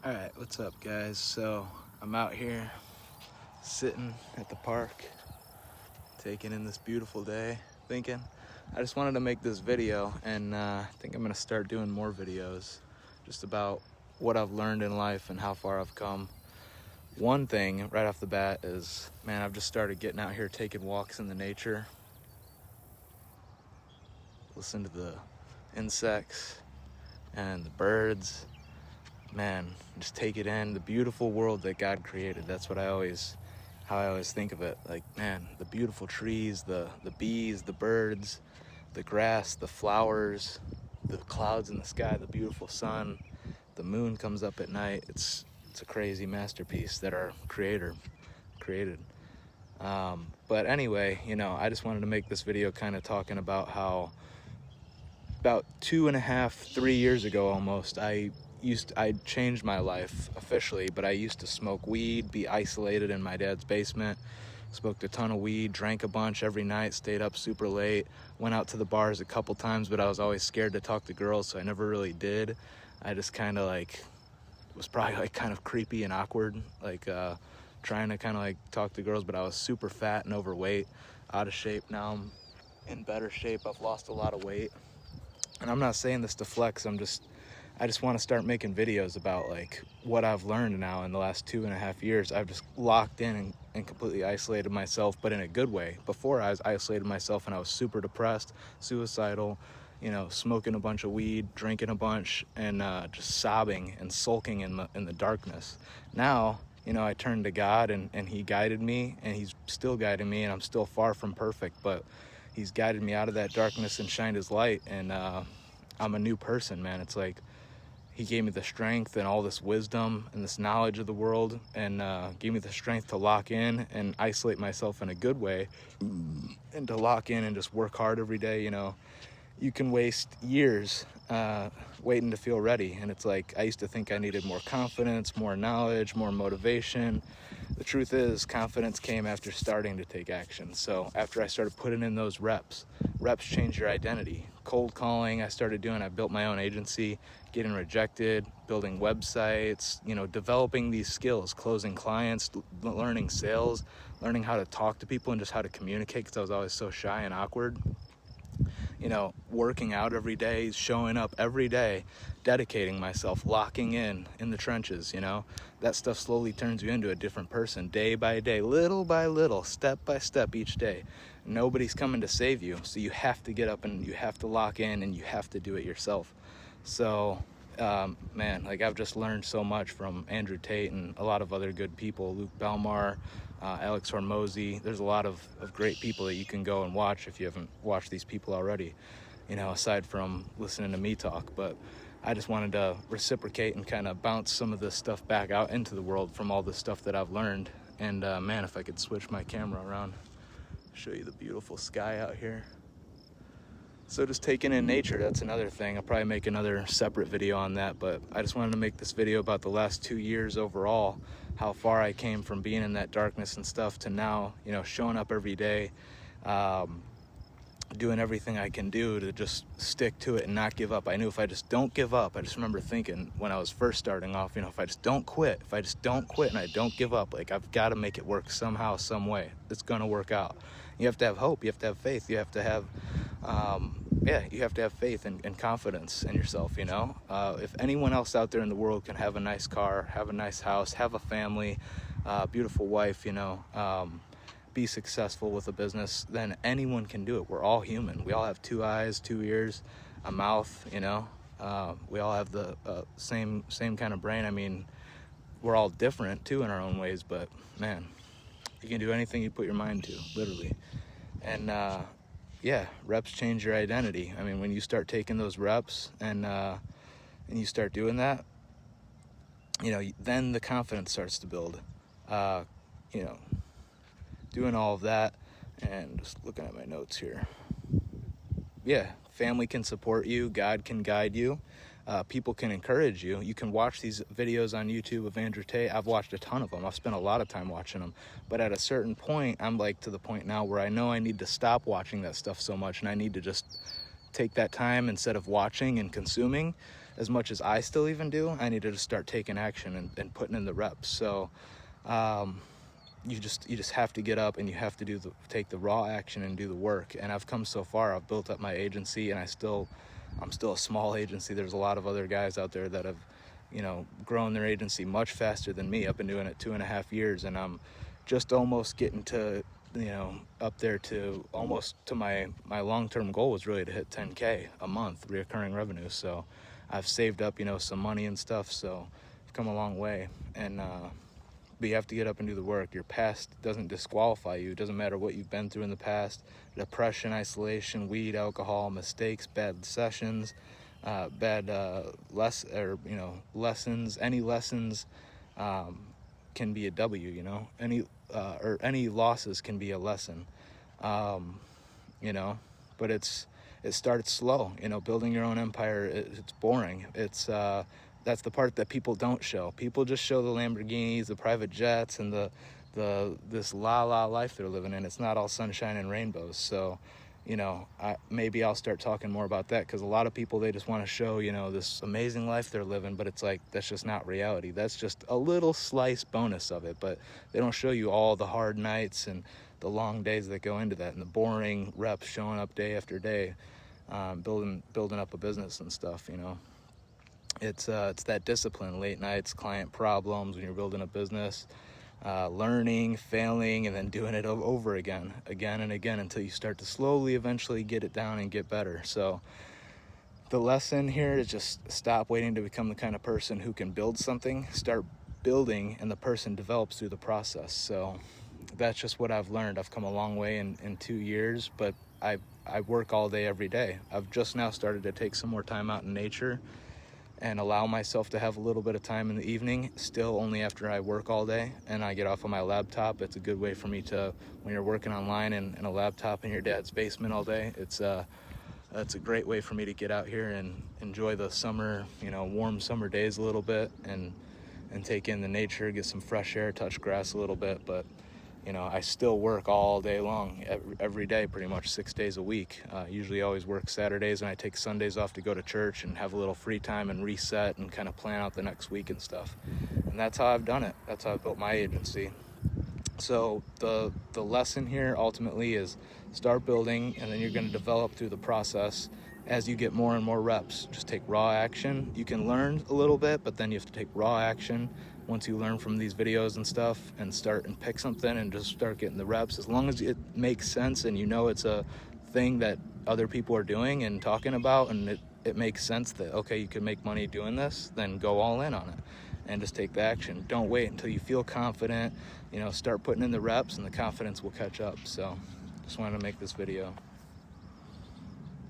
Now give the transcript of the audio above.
Alright, what's up guys? So I'm out here sitting at the park, taking in this beautiful day, thinking I just wanted to make this video, and I think I'm gonna start doing more videos just about what I've learned in life and how far I've come. One thing right off the bat is, man, I've just started getting out here taking walks in the nature, listen to the insects and the birds. Man, just take it in, the beautiful world that God created. That's what how I always think of it. Like, man, the beautiful trees, the bees, the birds, the grass, the flowers, the clouds in the sky, the beautiful sun, the moon comes up at night. It's a crazy masterpiece that our creator created. But anyway, I just wanted to make this video kind of talking about how about 2.5, 3 years ago almost, I changed my life officially, but I used to smoke weed, be isolated in my dad's basement, smoked a ton of weed, drank a bunch every night, stayed up super late, went out to the bars a couple times, but I was always scared to talk to girls, so I never really did. I just kind of was probably kind of creepy and awkward, trying to kind of talk to girls, but I was super fat and overweight, out of shape. Now I'm in better shape. I've lost a lot of weight. And I'm not saying this to flex, I just want to start making videos about what I've learned now in the last 2.5 years. I've just locked in and completely isolated myself, but in a good way. Before, I was isolated myself and I was super depressed, suicidal, smoking a bunch of weed, drinking a bunch, and just sobbing and sulking in the darkness. Now, I turned to God, and he guided me, and he's still guiding me, and I'm still far from perfect, but he's guided me out of that darkness and shined his light, and I'm a new person, man. It's like he gave me the strength and all this wisdom and this knowledge of the world, and gave me the strength to lock in and isolate myself in a good way, and to lock in and just work hard every day. You can waste years waiting to feel ready, and it's like I used to think I needed more confidence, more knowledge, more motivation. The truth is, confidence came after starting to take action. So after I started putting in those reps change your identity. Cold calling, I built my own agency, getting rejected, building websites, developing these skills, closing clients, learning sales, learning how to talk to people and just how to communicate, because I was always so shy and awkward. Working out every day, showing up every day, dedicating myself, locking in the trenches. That stuff slowly turns you into a different person, day by day, little by little, step by step each day. Nobody's coming to save you, so you have to get up and you have to lock in and you have to do it yourself. So man, I've just learned so much from Andrew Tate and a lot of other good people, Luke Belmar, Alex Hormozy. There's a lot of great people that you can go and watch if you haven't watched these people already, aside from listening to me talk. But I just wanted to reciprocate and kind of bounce some of this stuff back out into the world from all the stuff that I've learned. And man, if I could switch my camera around, show you the beautiful sky out here. So just taking in nature, that's another thing. I'll probably make another separate video on that, but I just wanted to make this video about the last 2 years overall, how far I came from being in that darkness and stuff to now, showing up every day, doing everything I can do to just stick to it and not give up. I knew if I just don't give up, I just remember thinking when I was first starting off, if I just don't quit and I don't give up, I've got to make it work somehow, some way. It's going to work out. You have to have hope. You have to have faith. You have to have, you have to have faith and confidence in yourself, If anyone else out there in the world can have a nice car, have a nice house, have a family, beautiful wife, be successful with a business, then anyone can do it. We're all human. We all have 2 eyes, 2 ears, a mouth, we all have the same kind of brain. I mean, we're all different too in our own ways, but man, you can do anything you put your mind to, literally. And reps change your identity. I mean, when you start taking those reps and you start doing that, then the confidence starts to build. Doing all of that, and just looking at my notes here. Yeah, family can support you, God can guide you, people can encourage you. You can watch these videos on YouTube of Andrew Tate. I've watched a ton of them. I've spent a lot of time watching them. But at a certain point, I'm to the point now where I know I need to stop watching that stuff so much, and I need to just take that time, instead of watching and consuming, as much as I still even do, I needed to start taking action and putting in the reps. So you just have to get up and you have to take the raw action and do the work. And I've come so far. I've built up my agency, and I'm still a small agency. There's a lot of other guys out there that have, you know, grown their agency much faster than me. I've been doing it 2.5 years, and I'm just almost getting to, you know, up there to almost to my long-term goal was really to hit 10K a month recurring revenue. So I've saved up, you know, some money and stuff. So I've come a long way. And but you have to get up and do the work. Your past doesn't disqualify you. It doesn't matter what you've been through in the past. Depression, isolation, weed, alcohol, mistakes, bad sessions, lessons. Any lessons can be a W, you know. Any losses can be a lesson, you know. But it starts slow, you know. Building your own empire, it's boring. That's the part that people don't show. People just show the Lamborghinis, the private jets, and this la life they're living in. It's not all sunshine and rainbows. So, you know, maybe I'll start talking more about that, because a lot of people, they just want to show, you know, this amazing life they're living, but it's like, that's just not reality. That's just a little slice bonus of it, but they don't show you all the hard nights and the long days that go into that, and the boring reps showing up day after day, building up a business and stuff, you know. It's that discipline, late nights, client problems when you're building a business, learning, failing, and then doing it over again and again until you start to slowly eventually get it down and get better. So the lesson here is just stop waiting to become the kind of person who can build something. Start building, and the person develops through the process. So that's just what I've learned. I've come a long way in 2 years, but I work all day every day. I've just now started to take some more time out in nature and allow myself to have a little bit of time in the evening, still only after I work all day and I get off on my laptop. It's a good way for me to, when you're working online in a laptop in your dad's basement all day, it's a great way for me to get out here and enjoy the summer, you know, warm summer days a little bit, and take in the nature, get some fresh air, touch grass a little bit. But you know, I still work all day long, every day, pretty much 6 days a week. Usually always work Saturdays, and I take Sundays off to go to church and have a little free time and reset and kind of plan out the next week and stuff. And that's how I've done it. That's how I built my agency. So the lesson here ultimately is start building, and then you're going to develop through the process as you get more and more reps. Just take raw action. You can learn a little bit, but then you have to take raw action once you learn from these videos and stuff, and start and pick something and just start getting the reps. As long as it makes sense and you know it's a thing that other people are doing and talking about, and it makes sense that, okay, you can make money doing this, then go all in on it and just take the action. Don't wait until you feel confident, you know, start putting in the reps and the confidence will catch up. So just wanted to make this video.